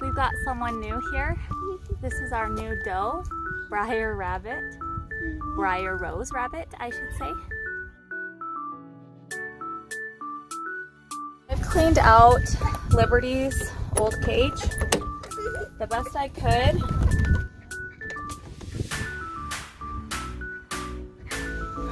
We've got someone new here. This is our new doe, Briar Rabbit. Briar Rose Rabbit, I should say. I've cleaned out Liberty's old cage the best I could.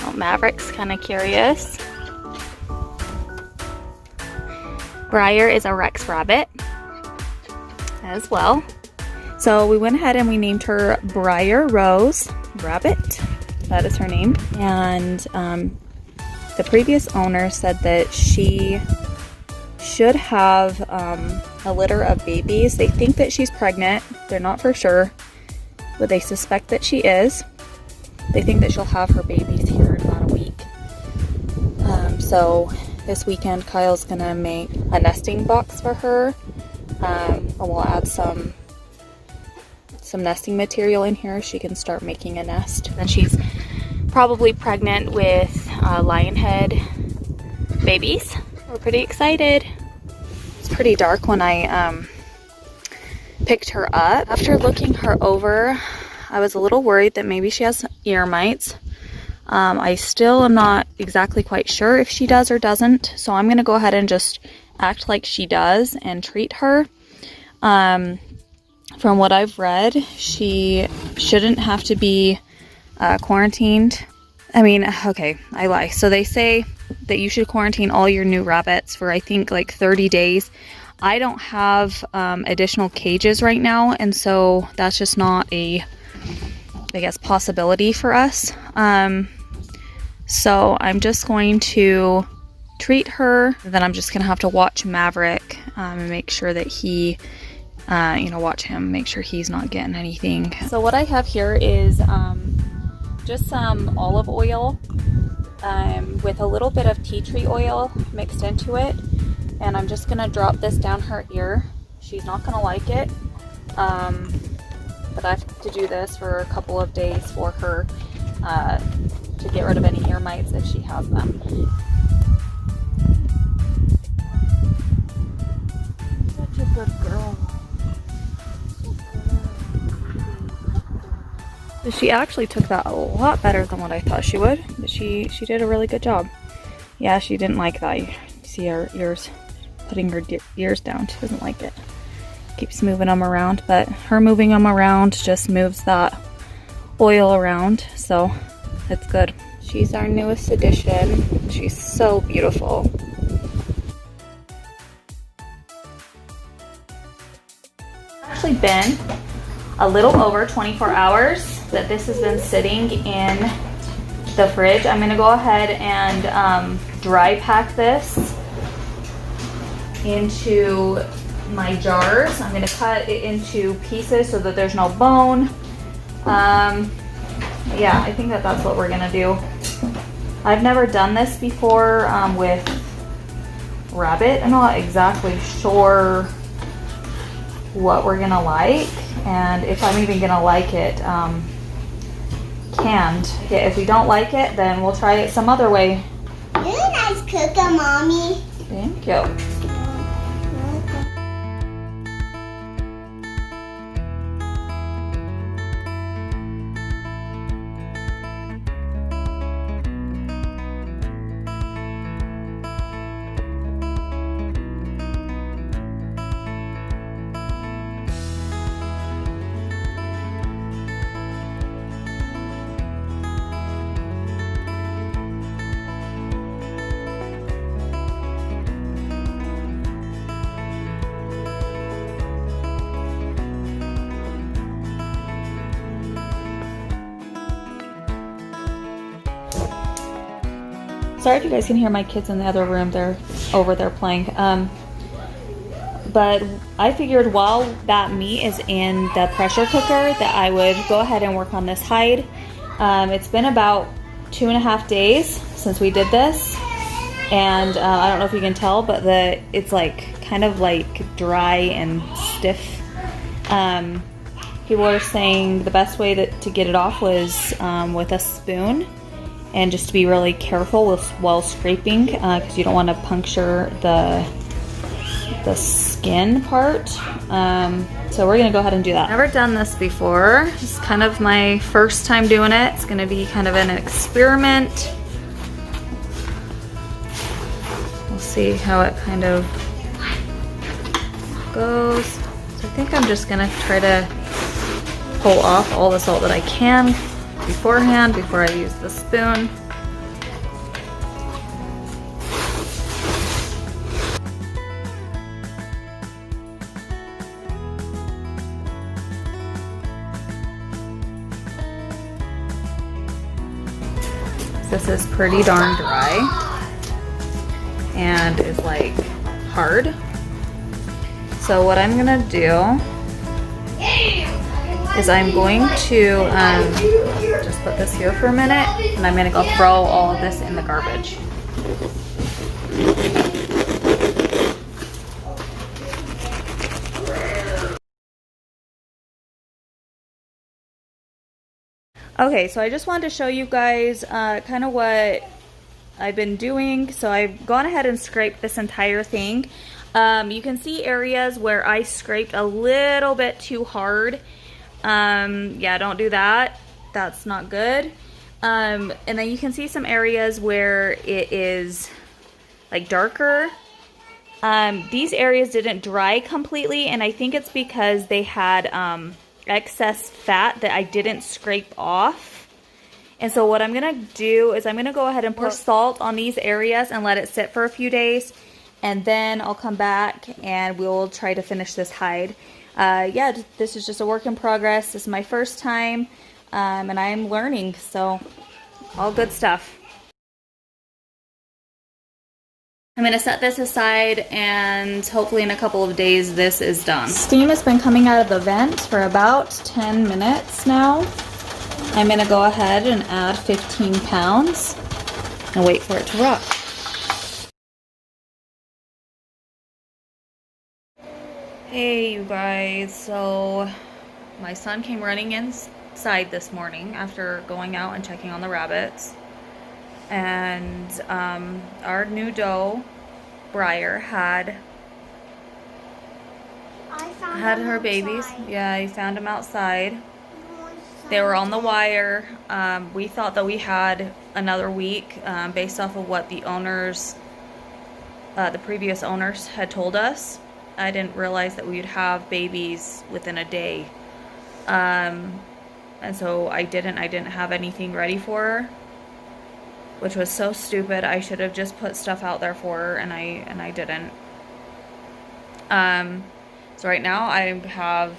Oh, Maverick's kind of curious. Briar is a Rex rabbit as well. So we went ahead and we named her Briar Rose Rabbit. That is her name. And the previous owner said that she should have a litter of babies. They think that she's pregnant. They're not for sure, but they suspect that she is. They think that she'll have her babies here in about a week. So this weekend, Kyle's gonna make a nesting box for her. And we'll add some nesting material in here. She can start making a nest. And she's probably pregnant with lionhead babies. We're pretty excited. It's pretty dark when I picked her up. After looking her over, I was a little worried that maybe she has ear mites. I still am not exactly quite sure if she does or doesn't, so I'm gonna go ahead and just act like she does and treat her. From what I've read, she shouldn't have to be quarantined. I mean, okay, I lie. So they say that you should quarantine all your new rabbits for, I think, like 30 days. I don't have additional cages right now, and so that's just not a, I guess, possibility for us. So I'm just going to treat her. Then I'm just gonna have to watch Maverick and make sure that he, watch him, make sure he's not getting anything. So what I have here is just some olive oil with a little bit of tea tree oil mixed into it. And I'm just gonna drop this down her ear. She's not gonna like it, but I have to do this for a couple of days for her to get rid of any ear mites if she has them. Such a good girl. She actually took that a lot better than what I thought she would, but she did a really good job. Yeah, she didn't like that. You see her ears, putting her ears down. She doesn't like it. Keeps moving them around, but her moving them around just moves that oil around, so it's good. She's our newest addition. She's so beautiful. It's actually been a little over 24 hours that this has been sitting in the fridge. I'm gonna go ahead and dry pack this into my jars. I'm gonna cut it into pieces so that there's no bone. Yeah, I think that that's what we're gonna do. I've never done this before with rabbit. I'm not exactly sure what we're gonna like and if I'm even gonna like it canned. Okay, if we don't like it, then we'll try it some other way. You're a nice cooker, Mommy. Thank you. Sorry if you guys can hear my kids in the other room. They're over there playing. But I figured while that meat is in the pressure cooker that I would go ahead and work on this hide. It's been about 2.5 days since we did this. And I don't know if you can tell, but it's like kind of like dry and stiff. People are saying the best way to get it off was with a spoon. And just to be really careful while scraping, because you don't want to puncture the the skin part. So we're gonna go ahead and do that. Never done this before. It's kind of my first time doing it. It's gonna be kind of an experiment. We'll see how it kind of goes. So I think I'm just gonna try to pull off all the salt that I can beforehand before I use the spoon. This is pretty darn dry and is like hard. So what I'm gonna do is I'm going to just put this here for a minute, and I'm gonna go throw all of this in the garbage. Okay, so I just wanted to show you guys kind of what I've been doing. So I've gone ahead and scraped this entire thing. You can see areas where I scraped a little bit too hard. Yeah, don't do that. That's not good. And then you can see some areas where it is like darker. These areas didn't dry completely, and I think it's because they had excess fat that I didn't scrape off. And so what I'm gonna do is I'm gonna go ahead and pour salt on these areas and let it sit for a few days, and then I'll come back and we'll try to finish this hide. Yeah, this is just a work in progress. This is my first time, and I'm learning, so all good stuff. I'm going to set this aside, and hopefully in a couple of days this is done. Steam has been coming out of the vent for about 10 minutes now. I'm going to go ahead and add 15 pounds and wait for it to rock. Hey you guys, so my son came running inside this morning after going out and checking on the rabbits. And our new doe, Briar, had her babies. Yeah, I found them outside. They were on the wire. We thought that we had another week based off of what the owners, the previous owners had told us. I didn't realize that we would have babies within a day. And so I didn't have anything ready for her, which was so stupid. I should have just put stuff out there for her, and I didn't. So right now I have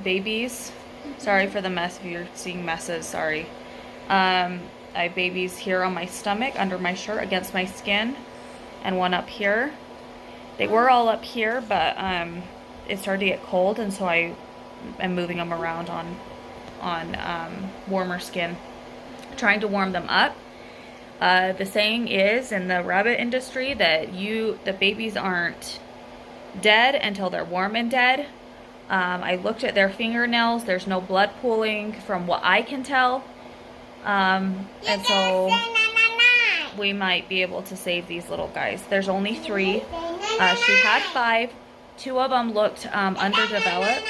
babies. Sorry for the mess, if you're seeing messes, sorry. I have babies here on my stomach, under my shirt, against my skin, and one up here. They were all up here, but it started to get cold, and so I am moving them around on warmer skin, trying to warm them up. The saying is in the rabbit industry that the babies aren't dead until they're warm and dead. I looked at their fingernails. There's no blood pooling from what I can tell. And so we might be able to save these little guys. There's only 3. She had 5. 2 of them looked underdeveloped.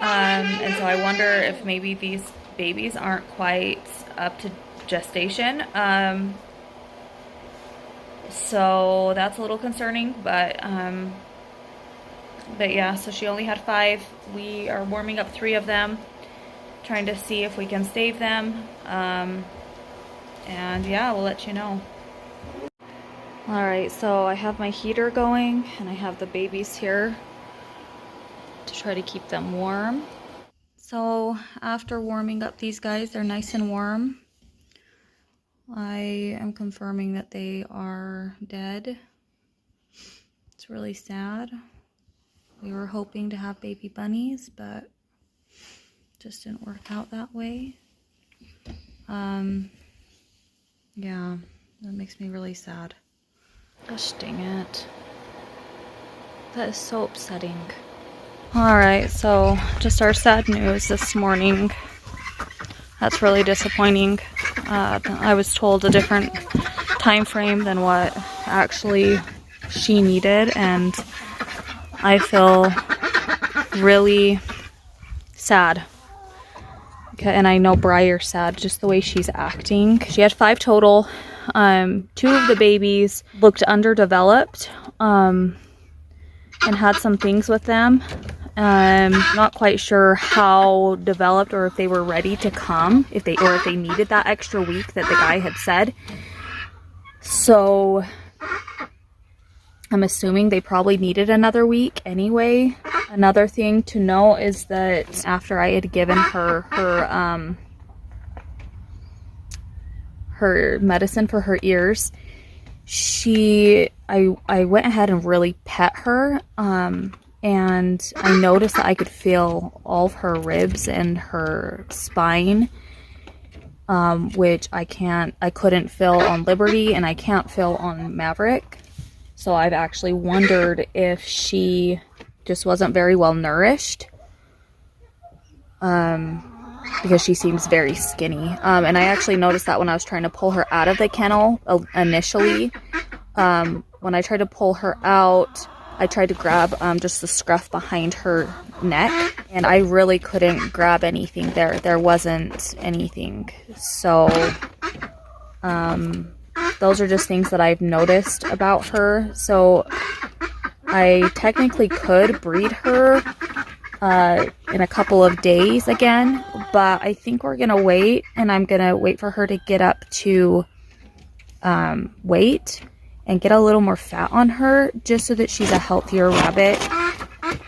And so I wonder if maybe these babies aren't quite up to gestation. So that's a little concerning, but yeah, so she only had 5. We are warming up 3 of them, trying to see if we can save them. And yeah, we'll let you know. Alright, so I have my heater going, and I have the babies here to try to keep them warm. So after warming up these guys, they're nice and warm. I am confirming that they are dead. It's really sad. We were hoping to have baby bunnies, but it just didn't work out that way. Yeah, that makes me really sad. Gosh dang it. That is so upsetting. Alright, so just our sad news this morning. That's really disappointing. I was told a different time frame than what actually she needed, and I feel really sad. Okay, and I know Briar's sad, just the way she's acting. She had 5 total. 2 of the babies looked underdeveloped, and had some things with them. Not quite sure how developed or if they were ready to come, if they needed that extra week that the guy had said. So I'm assuming they probably needed another week anyway. Another thing to know is that after I had given her her medicine for her ears, I went ahead and really pet her, and I noticed that I could feel all of her ribs and her spine, which I couldn't feel on Liberty, and I can't feel on Maverick. So I've actually wondered if she just wasn't very well nourished, because she seems very skinny. And I actually noticed that when I was trying to pull her out of the kennel initially. When I tried to pull her out, I tried to grab just the scruff behind her neck, and I really couldn't grab anything there. There wasn't anything. So those are just things that I've noticed about her. So I technically could breed her in a couple of days again, but I think we're gonna wait, and I'm gonna wait for her to get up to weight and get a little more fat on her, just so that she's a healthier rabbit,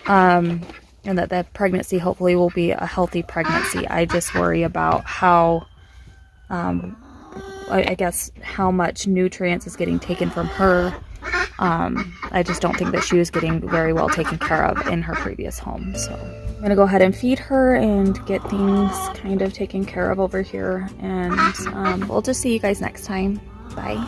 and that the pregnancy hopefully will be a healthy pregnancy. I just worry about how I guess how much nutrients is getting taken from her. I just don't think that she was getting very well taken care of in her previous home. So I'm gonna go ahead and feed her and get things kind of taken care of over here, and we'll just see you guys next time. Bye.